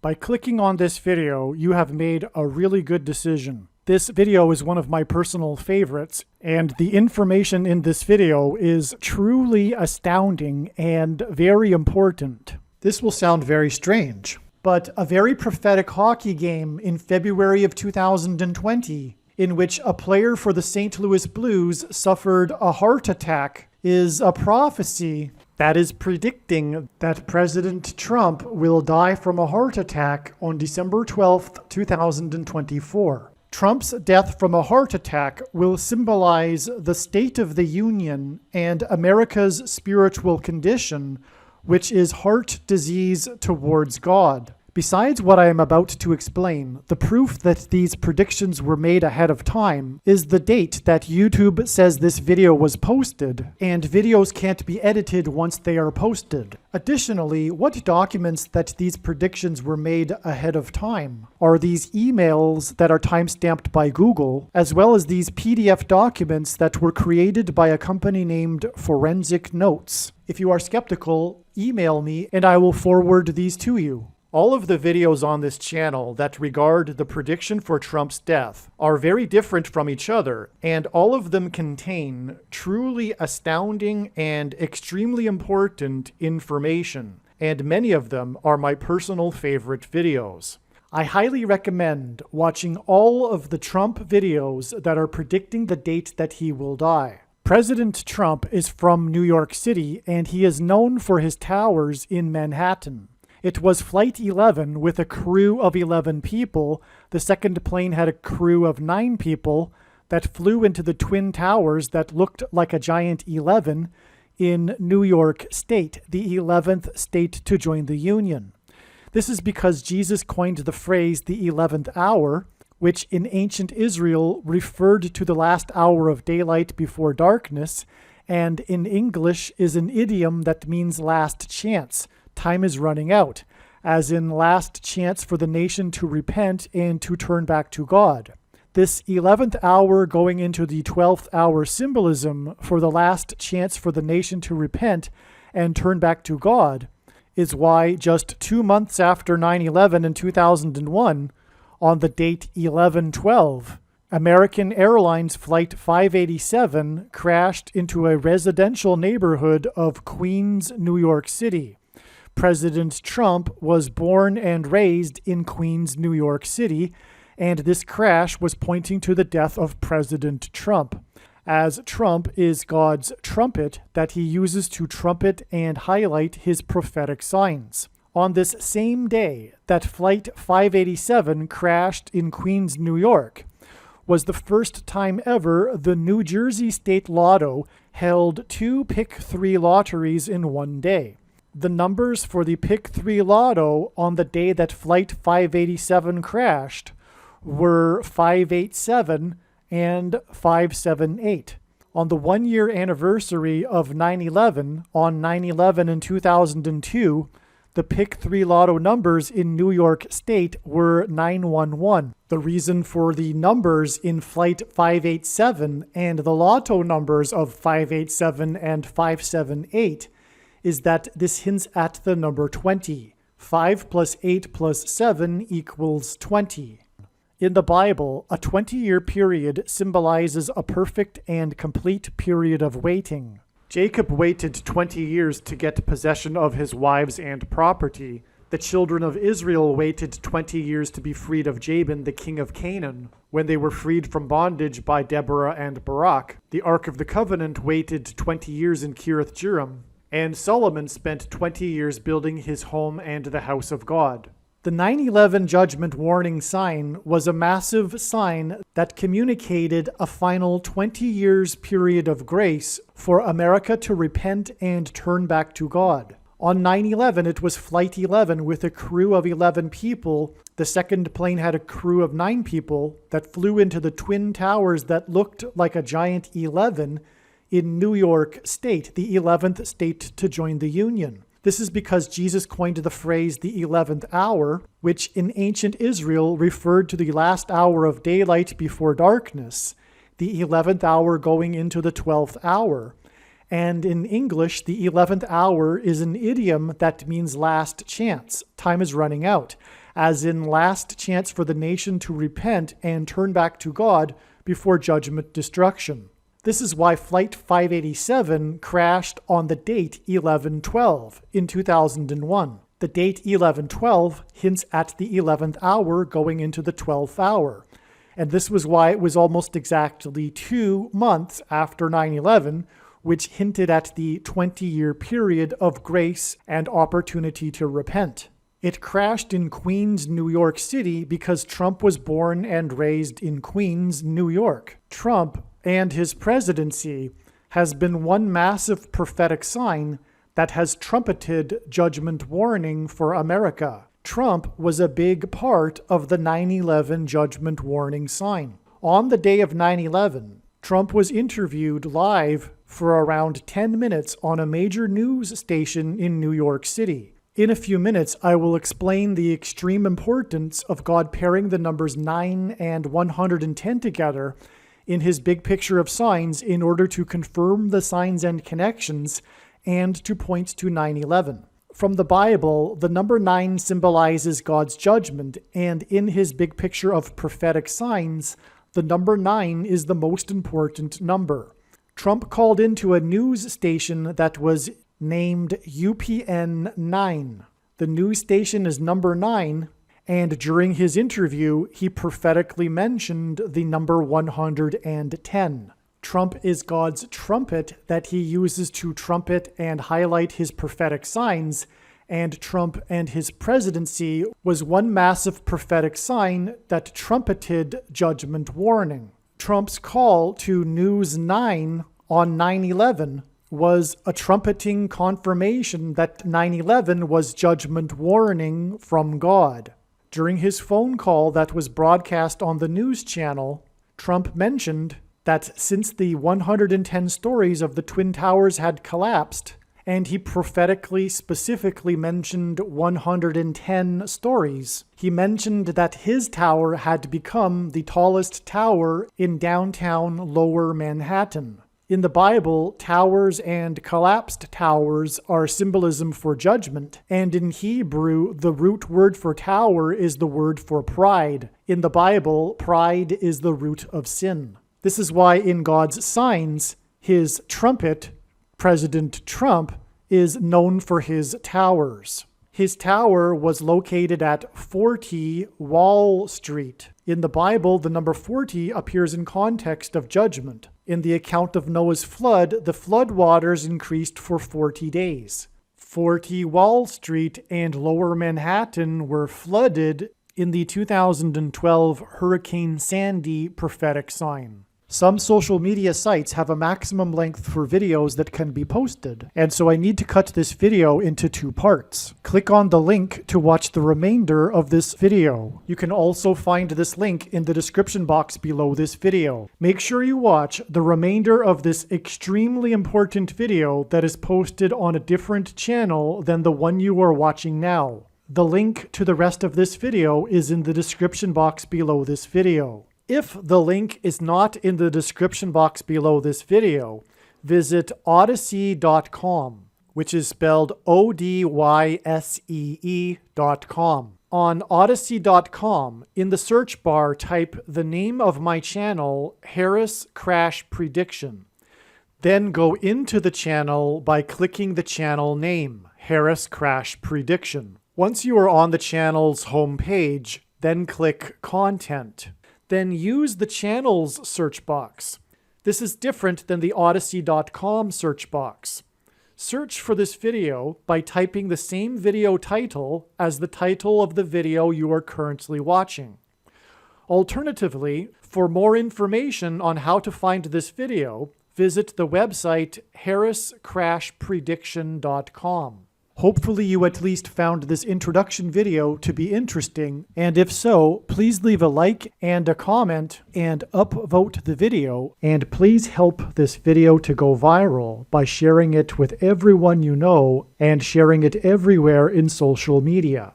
By clicking on this video, you have made a really good decision. This video is one of my personal favorites, and the information in this video is truly astounding and very important. This will sound very strange, but a very prophetic hockey game in February of 2020, in which a player for the St. Louis Blues suffered a heart attack, is a prophecy that is predicting that President Trump will die from a heart attack on December 12th, 2024. Trump's death from a heart attack will symbolize the State of the Union and America's spiritual condition, which is heart disease towards God. Besides what I am about to explain, the proof that these predictions were made ahead of time is the date that YouTube says this video was posted, and videos can't be edited once they are posted. Additionally, what documents that these predictions were made ahead of time are these emails that are timestamped by Google, as well as these PDF documents that were created by a company named Forensic Notes. If you are skeptical, email me and I will forward these to you. All of the videos on this channel that regard the prediction for Trump's death are very different from each other, and all of them contain truly astounding and extremely important information, and many of them are my personal favorite videos. I highly recommend watching all of the Trump videos that are predicting the date that he will die. President Trump is from New York City, and he is known for his towers in Manhattan. It was Flight 11 with a crew of 11 people. The second plane had a crew of 9 people that flew into the Twin Towers that looked like a giant 11 in New York State, the 11th state to join the Union. This is because Jesus coined the phrase the 11th hour, which in ancient Israel referred to the last hour of daylight before darkness, and in English is an idiom that means last chance. Time is running out, as in last chance for the nation to repent and to turn back to God. This 11th hour going into the 12th hour symbolism for the last chance for the nation to repent and turn back to God is why just 2 months after 9/11 in 2001, on the date 11/12, American Airlines Flight 587 crashed into a residential neighborhood of Queens, New York City. President Trump was born and raised in Queens, New York City, and this crash was pointing to the death of President Trump, as Trump is God's trumpet that he uses to trumpet and highlight his prophetic signs. On this same day that Flight 587 crashed in Queens, New York, was the first time ever the New Jersey State Lotto held 2 Pick-3 lotteries in one day. The numbers for the Pick-3 Lotto on the day that Flight 587 crashed were 587 and 578. On the one-year anniversary of 9/11, on 9/11 in 2002, the Pick-3 Lotto numbers in New York State were 911. The reason for the numbers in Flight 587 and the Lotto numbers of 587 and 578 is that this hints at the number 20. 5 plus 8 plus 7 equals 20. In the Bible, a 20-year period symbolizes a perfect and complete period of waiting. Jacob waited 20 years to get possession of his wives and property. The children of Israel waited 20 years to be freed of Jabin, the king of Canaan, when they were freed from bondage by Deborah and Barak. The Ark of the Covenant waited 20 years in Kiriath Jearim, and Solomon spent 20 years building his home and the house of God. The 9/11 judgment warning sign was a massive sign that communicated a final 20 years period of grace for America to repent and turn back to God. On 9/11, it was Flight 11 with a crew of 11 people. The second plane had a crew of 9 people that flew into the Twin Towers that looked like a giant 11 in New York State, the 11th state to join the Union. This is because Jesus coined the phrase the 11th hour, which in ancient Israel referred to the last hour of daylight before darkness, the 11th hour going into the 12th hour. And in English, the 11th hour is an idiom that means last chance. Time is running out, as in last chance for the nation to repent and turn back to God before judgment destruction. This is why Flight 587 crashed on the date 11/12 in 2001. The date 11/12 hints at the 11th hour going into the 12th hour. And this was why it was almost exactly 2 months after 9/11, which hinted at the 20-year period of grace and opportunity to repent. It crashed in Queens, New York City because Trump was born and raised in Queens, New York. Trump and his presidency has been one massive prophetic sign that has trumpeted judgment warning for America. Trump was a big part of the 9/11 judgment warning sign. On the day of 9/11, Trump was interviewed live for around 10 minutes on a major news station in New York City. In a few minutes, I will explain the extreme importance of God pairing the numbers 9 and 110 together in his big picture of signs in order to confirm the signs and connections and to point to 9/11. From the Bible, the number 9 symbolizes God's judgment, and in his big picture of prophetic signs, the number 9 is the most important number. Trump called into a news station that was named UPN 9. The news station is number 9, and during his interview, he prophetically mentioned the number 110. Trump is God's trumpet that he uses to trumpet and highlight his prophetic signs, and Trump and his presidency was one massive prophetic sign that trumpeted judgment warning. Trump's call to News 9 on 9/11 was a trumpeting confirmation that 9/11 was judgment warning from God. During his phone call that was broadcast on the news channel, Trump mentioned that since the 110 stories of the Twin Towers had collapsed, and he prophetically specifically mentioned 110 stories, he mentioned that his tower had become the tallest tower in downtown Lower Manhattan. In the Bible, towers and collapsed towers are symbolism for judgment, and in Hebrew, the root word for tower is the word for pride. In the Bible, pride is the root of sin. This is why in God's signs, his trumpet, President Trump, is known for his towers. His tower was located at 40 Wall Street. In the Bible, the number 40 appears in context of judgment. In the account of Noah's flood, the flood waters increased for 40 days. 40 Wall Street and Lower Manhattan were flooded in the 2012 Hurricane Sandy prophetic sign. Some social media sites have a maximum length for videos that can be posted, and so I need to cut this video into 2 parts. Click on the link to watch the remainder of this video. You can also find this link in the description box below this video. Make sure you watch the remainder of this extremely important video that is posted on a different channel than the one you are watching now. The link to the rest of this video is in the description box below this video. If the link is not in the description box below this video, visit Odysee.com, which is spelled Odyssee.com. On Odysee.com, in the search bar, type the name of my channel, Harris Crash Prediction. Then go into the channel by clicking the channel name, Harris Crash Prediction. Once you are on the channel's homepage, then click Content. Then use the channel's search box. This is different than the Odysee.com search box. Search for this video by typing the same video title as the title of the video you are currently watching. Alternatively, for more information on how to find this video, visit the website harriscrashprediction.com. Hopefully you at least found this introduction video to be interesting, and if so, please leave a like and a comment and upvote the video, and please help this video to go viral by sharing it with everyone you know and sharing it everywhere in social media.